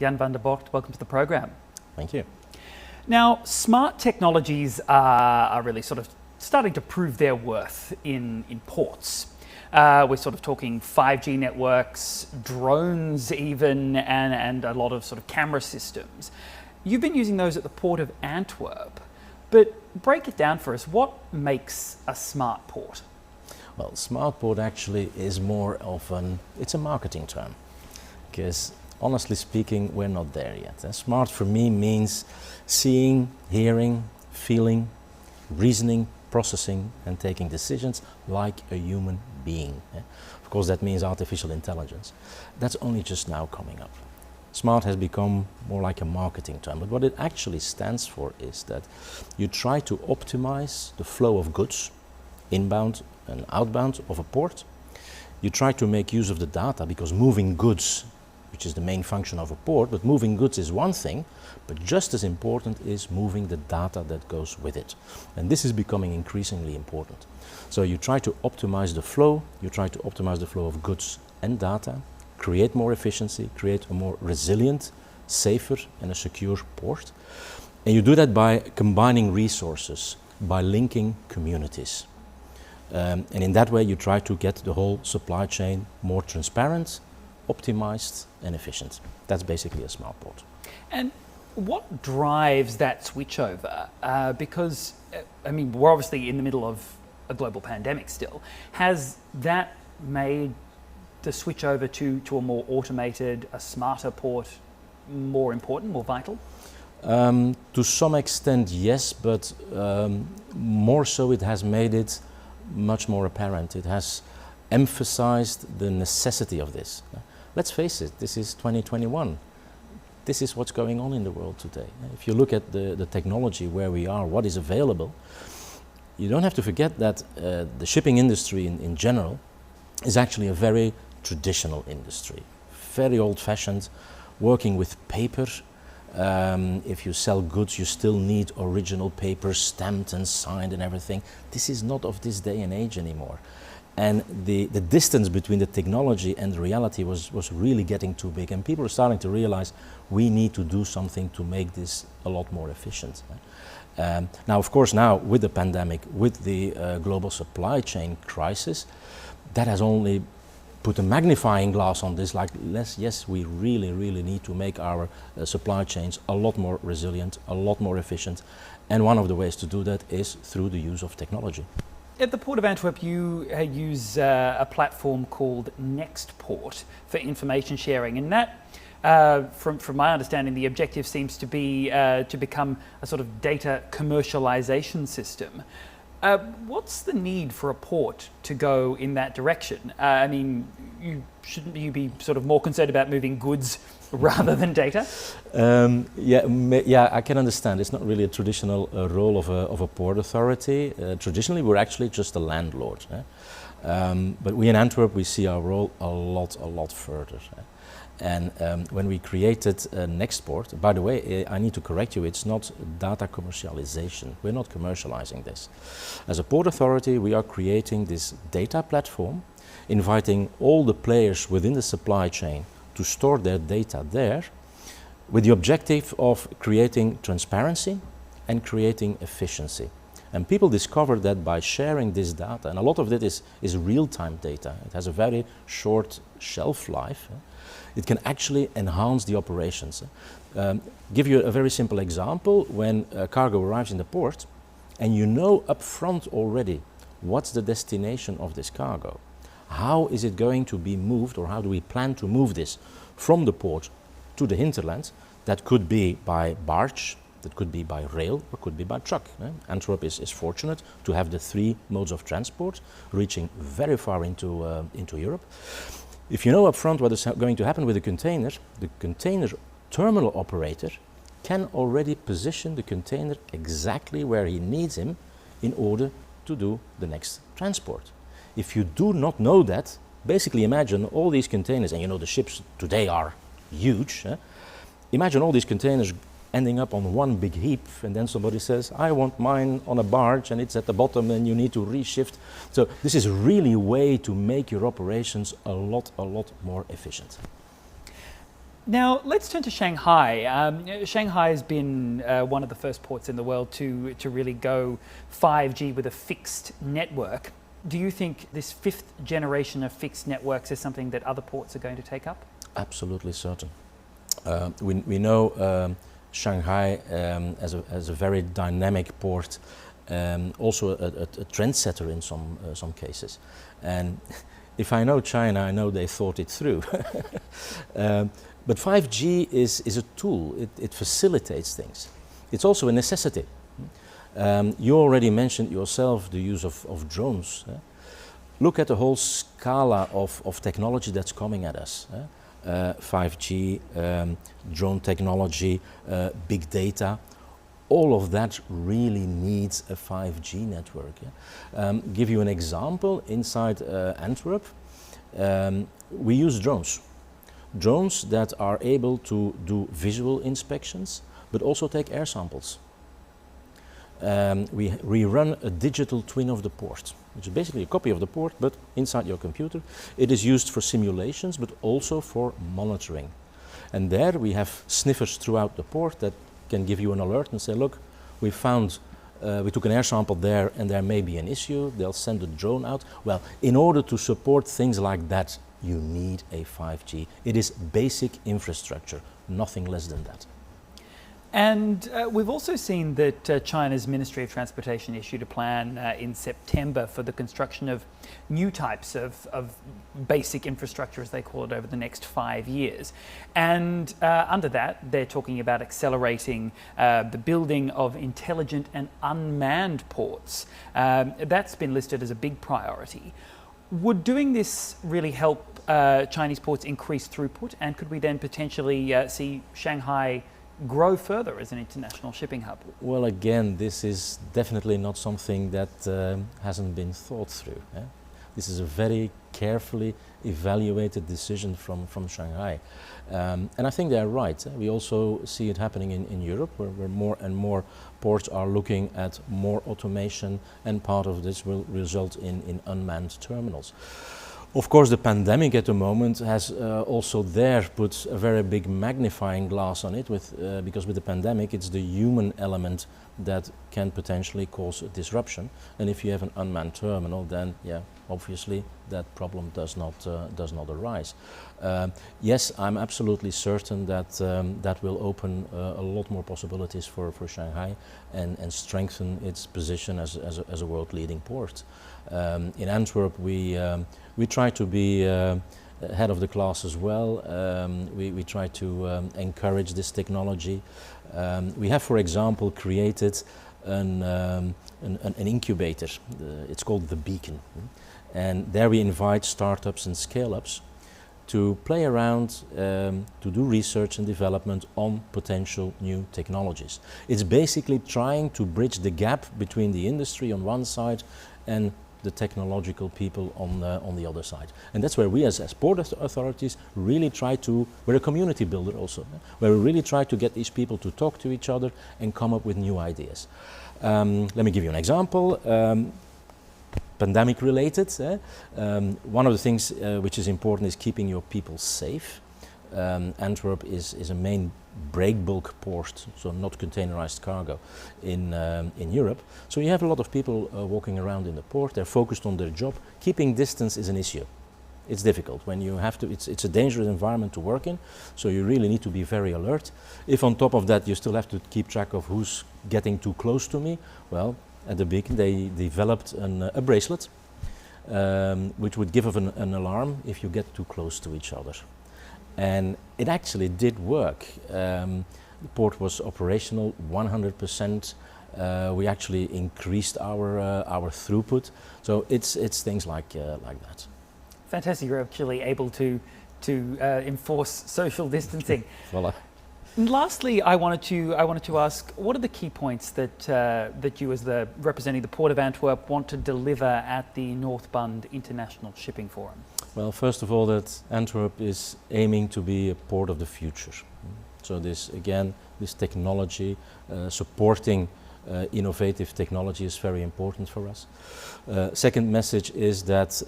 Jan Van der Borght, welcome to the program. Thank you. Now, smart technologies are really sort of starting to prove their worth in ports. We're sort of talking 5G networks, drones even, and a lot of sort of camera systems. You've been using those at the port of Antwerp, but break it down for us. What makes a smart port? Well, smart port actually is more of it's a marketing term, because honestly speaking, we're not there yet. Smart for me means seeing, hearing, feeling, reasoning, processing and taking decisions like a human being. Of course, that means artificial intelligence. That's only just now coming up. Smart has become more like a marketing term, but what it actually stands for is that you try to optimize the flow of goods, inbound and outbound of a port. You try to make use of the data, because moving goods, which is the main function of a port, but moving goods is one thing, but just as important is moving the data that goes with it. And this is becoming increasingly important. So you try to optimize the flow, you try to optimize the flow of goods and data, create more efficiency, create a more resilient, safer and a secure port. And you do that by combining resources, by linking communities. And in that way you try to get the whole supply chain more transparent, optimized and efficient. That's basically a smart port. And what drives that switchover? Because, I mean, we're obviously in the middle of a global pandemic still. Has that made the switch over to a more automated, a smarter port more important, more vital? To some extent, yes, but more so it has made it much more apparent. It has emphasized the necessity of this. Let's face it, this is 2021. This is what's going on in the world today. If you look at the technology, where we are, what is available, you don't have to forget that the shipping industry in general is actually a very traditional industry, very old-fashioned, working with paper. If you sell goods, you still need original paper, stamped and signed and everything. This is not of this day and age anymore. And the distance between the technology and the reality was really getting too big, and people are starting to realize we need to do something to make this a lot more efficient. Now, of course, now with the pandemic, with the global supply chain crisis, that has only put a magnifying glass on this, like, yes, we really need to make our supply chains a lot more resilient, a lot more efficient, and one of the ways to do that is through the use of technology. At the Port of Antwerp, you use a platform called Nextport for information sharing, and that, from my understanding, the objective seems to be to become a sort of data commercialization system. What's the need for a port to go in that direction? I mean, shouldn't you be sort of more concerned about moving goods rather than data? Yeah, I can understand. It's not really a traditional role of a port authority. Traditionally, we're actually just a landlord. But we in Antwerp, we see our role a lot further. And when we created Nextport, by the way, I need to correct you, it's not data commercialization. We're not commercializing this. As a port authority, we are creating this data platform, inviting all the players within the supply chain to store their data there, with the objective of creating transparency and creating efficiency. And people discover that by sharing this data, and a lot of it is real-time data, it has a very short shelf life, it can actually enhance the operations. Give you a very simple example. When a cargo arrives in the port, and you know up front already what's the destination of this cargo, how is it going to be moved, or how do we plan to move this from the port to the hinterland? That could be by barge, that could be by rail, or could be by truck. Antwerp is fortunate to have the three modes of transport, reaching very far into Europe. If you know up front what is going to happen with the container terminal operator can already position the container exactly where he needs him in order to do the next transport. If you do not know that, basically imagine all these containers, and you know the ships today are huge. Imagine all these containers ending up on one big heap, and then somebody says, I want mine on a barge and it's at the bottom and you need to reshift. So this is really a way to make your operations a lot more efficient. Now, let's turn to Shanghai. Shanghai has been one of the first ports in the world to really go 5G with a fixed network. Do you think this fifth generation of fixed networks is something that other ports are going to take up? Absolutely certain. We know Shanghai as a very dynamic port, also a trendsetter in some cases. And if I know China, I know they thought it through. But 5G is a tool. It facilitates things. It's also a necessity. You already mentioned yourself the use of drones. Look at the whole scala of technology that's coming at us. 5G, drone technology, big data. All of that really needs a 5G network. Give you an example, inside Antwerp, we use drones. Drones that are able to do visual inspections, but also take air samples. We run a digital twin of the port, which is basically a copy of the port, but inside your computer. It is used for simulations, but also for monitoring. And there we have sniffers throughout the port that can give you an alert and say, look, we took an air sample there and there may be an issue. They'll send a drone out. Well, in order to support things like that, you need a 5G. It is basic infrastructure, nothing less than that. And we've also seen that China's Ministry of Transportation issued a plan in September for the construction of new types of basic infrastructure, as they call it, over the next 5 years. And under that, they're talking about accelerating the building of intelligent and unmanned ports. That's been listed as a big priority. Would doing this really help Chinese ports increase throughput? And could we then potentially see Shanghai grow further as an international shipping hub? Well, again, this is definitely not something that hasn't been thought through. This is a very carefully evaluated decision from Shanghai. And I think they're right. We also see it happening in Europe, where more and more ports are looking at more automation, and part of this will result in unmanned terminals. Of course, the pandemic at the moment has also there put a very big magnifying glass on it, because with the pandemic it's the human element that can potentially cause a disruption. And if you have an unmanned terminal, then obviously that problem does not arise. Yes, I'm absolutely certain that that will open a lot more possibilities for Shanghai and strengthen its position as a world-leading port. In Antwerp, we try to be ahead of the class as well. We try to encourage this technology. We have, for example, created an incubator. It's called the Beacon. And there we invite startups and scale-ups to play around, to do research and development on potential new technologies. It's basically trying to bridge the gap between the industry on one side and the technological people on the other side. And that's where we as port authorities really try to, we're a community builder also, where we really try to get these people to talk to each other and come up with new ideas. Let me give you an example. Pandemic related. One of the things which is important is keeping your people safe. Antwerp is a main break bulk port, so not containerized cargo in Europe. So you have a lot of people walking around in the port. They're focused on their job. Keeping distance is an issue. It's difficult when you have to. It's a dangerous environment to work in. So you really need to be very alert. If on top of that you still have to keep track of who's getting too close to me, well, at the Beacon they developed a bracelet which would give an alarm if you get too close to each other. And it actually did work. The port was operational 100%. We actually increased our throughput. So it's things like that. Fantastic! You're actually able to enforce social distancing. Voilà. And lastly, I wanted to ask, what are the key points that you, as representing the Port of Antwerp, want to deliver at the North Bund International Shipping Forum? Well, first of all, that Antwerp is aiming to be a port of the future. So this technology supporting innovative technology is very important for us. Second message is that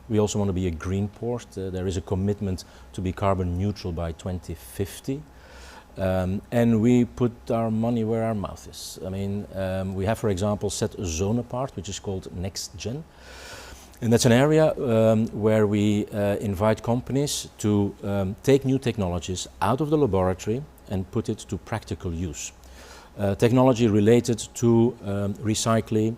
we also want to be a green port. There is a commitment to be carbon neutral by 2050. And we put our money where our mouth is. I mean, we have, for example, set a zone apart, which is called Next Gen. And that's an area where we invite companies to take new technologies out of the laboratory and put it to practical use. Technology related to recycling,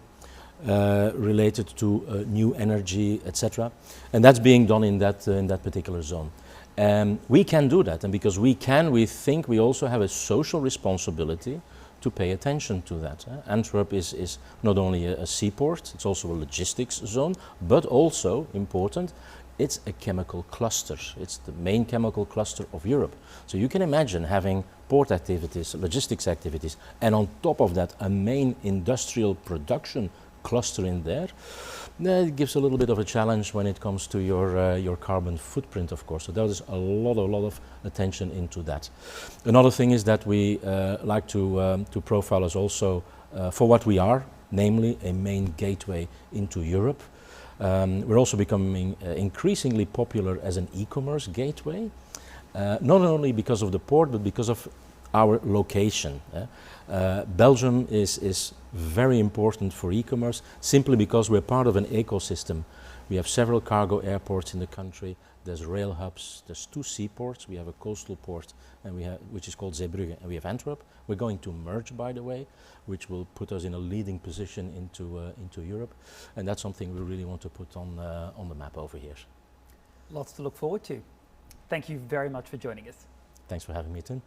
related to new energy, etc. And that's being done in that particular zone. We can do that, and because we can, we think we also have a social responsibility to pay attention to that. Antwerp is not only a seaport, it's also a logistics zone, but also, important, it's a chemical cluster. It's the main chemical cluster of Europe. So you can imagine having port activities, logistics activities, and on top of that a main industrial production cluster in there. It gives a little bit of a challenge when it comes to your carbon footprint, of course. So there is a lot of attention into that. Another thing is that we like to profile us also for what we are, namely a main gateway into Europe. We're also becoming increasingly popular as an e-commerce gateway, not only because of the port, but because of our location. Belgium is very important for e-commerce simply because we're part of an ecosystem. We have several cargo airports in the country, there's rail hubs, there's 2 seaports, we have a coastal port and which is called Zeebrugge, and we have Antwerp. We're going to merge, by the way, which will put us in a leading position into Europe, and that's something we really want to put on the map over here. Lots to look forward to. Thank you very much for joining us. Thanks for having me, Tim.